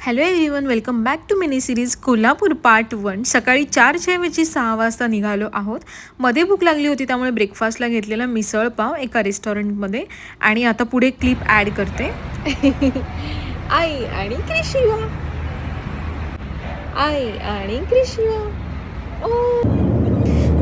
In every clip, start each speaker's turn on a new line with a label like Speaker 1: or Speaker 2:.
Speaker 1: Hello everyone, welcome back to mini series Kolhapur part 1. सकाळी 4च्या ऐवजी 6 वाजता निघालो आहोत. मध्ये भूक लागली होती त्यामुळे ब्रेकफास्टला घेतलेला मिसळ पाव एका रेस्टॉरंटमध्ये. आणि आता पुढे क्लिप ॲड करते. आई आणि क्रिशिवा, आई आणि क्रिशिवा.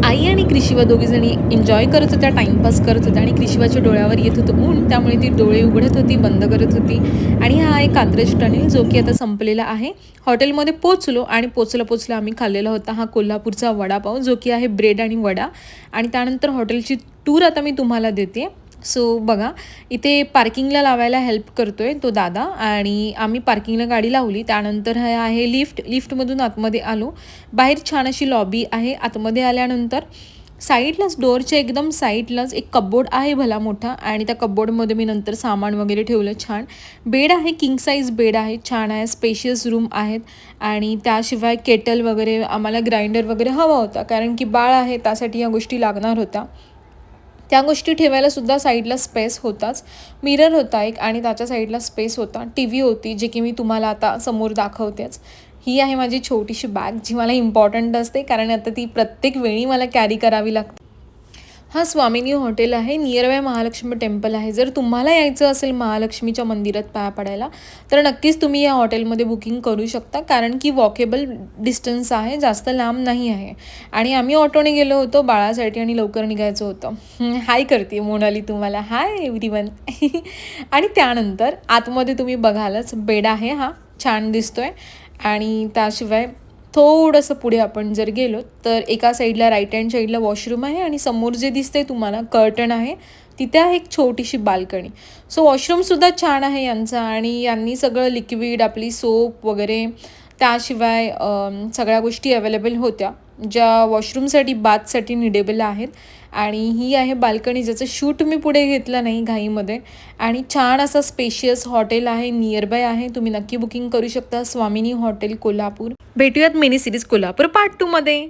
Speaker 1: आई आणि क्रिशिवा दोघीजणी एन्जॉय करत होत्या, टाईमपास करत होत्या. आणि क्रिशिवाच्या डोळ्यावर येत होतं ऊन, त्यामुळे ती डोळे उघडत होती, बंद करत होती. आणि हा आहे कात्रज टनेल, जो की आता संपलेला आहे. हॉटेलमध्ये पोचलो आणि पोचला आम्ही खाल्लेला होता हा कोल्हापूरचा वडापाव, जो की आहे ब्रेड आणि वडा. आणि त्यानंतर हॉटेलची टूर आता मी तुम्हाला देते. सो बघा, इथे पार्किंगला लावायला हेल्प करतोय तो दादा, आणि आम्ही पार्किंगला गाडी लावली. त्यानंतर हे आहे लिफ्टमधून आतमध्ये आलो. बाहेर छान अशी लॉबी आहे. आतमध्ये आल्यानंतर साईडलाच, डोअरच्या एकदम साईडलाच एक कपबोर्ड आहे भला मोठा, आणि त्या कपबोर्डमध्ये मी नंतर सामान वगैरे ठेवलं. छान बेड आहे, किंग साईज बेड आहे, छान आहे, स्पेशियस रूम आहेत. आणि त्याशिवाय केटल वगैरे, आम्हाला ग्राइंडर वगैरे हवा होता कारण की बाळ आहे, त्यासाठी या गोष्टी लागणार होत्या. त्या गोष्टी ठेवायला सुद्धा साईडला स्पेस होताच. मिरर होता एक, आणि त्याच्या साईडला स्पेस होता. टी व्ही होती, जे की मी तुम्हाला आता समोर दाखवतेच. ही आहे माझी छोटीशी बॅग, जी मला इम्पॉर्टंट असते कारण आता ती प्रत्येक वेळी मला कॅरी करावी लागते. हा स्वामिनी हॉटेल आहे, नियर बाय महालक्ष्मी टेम्पल आहे. जर तुम्हाला यायचं असेल महालक्ष्मीच्या मंदिरात पाया पडायला, तर नक्कीच तुम्ही या हॉटेलमध्ये बुकिंग करू शकता, कारण की वॉकेबल डिस्टन्स आहे, जास्त लांब नाही आहे. आणि आम्ही ऑटोने गेलो होतो बाळासाठी, आणि लवकर निघायचं होतं. हाय करते मोनाली तुम्हाला, हाय एव्हरीवन. आणि त्यानंतर आतमध्ये तुम्ही बघालच, बेड आहे हा, छान दिसतोय. आणि त्याशिवाय थोडंसं पुढे आपण जर गेलो तर एका साईडला, राईट हँड साईडला वॉशरूम आहे, आणि समोर जे दिसते तुम्हाला कर्टन आहे, तिथे आहे एक छोटीशी बाल्कनी. सो वॉशरूमसुद्धा छान आहे यांचा. आणि यांनी सगळं लिक्विड, आपली सोप वगैरे, त्याशिवाय सगळ्या गोष्टी अवेलेबल होत्या, ज्या वॉशरूमसाठी, बाथसाठी निडेबल आहेत. आणि ही आहे बाल्कनी, ज्याचं शूट मी पुढे घेतलं नाही घाईमध्ये. आणि छान असं स्पेशियस हॉटेल आहे, नियर बाय आहे, तुम्ही नक्की बुकिंग करू शकता, स्वामिनी हॉटेल कोल्हापूर. भेटूयात मिनी सिरीज कोल्हापूर पार्ट 2 मध्ये.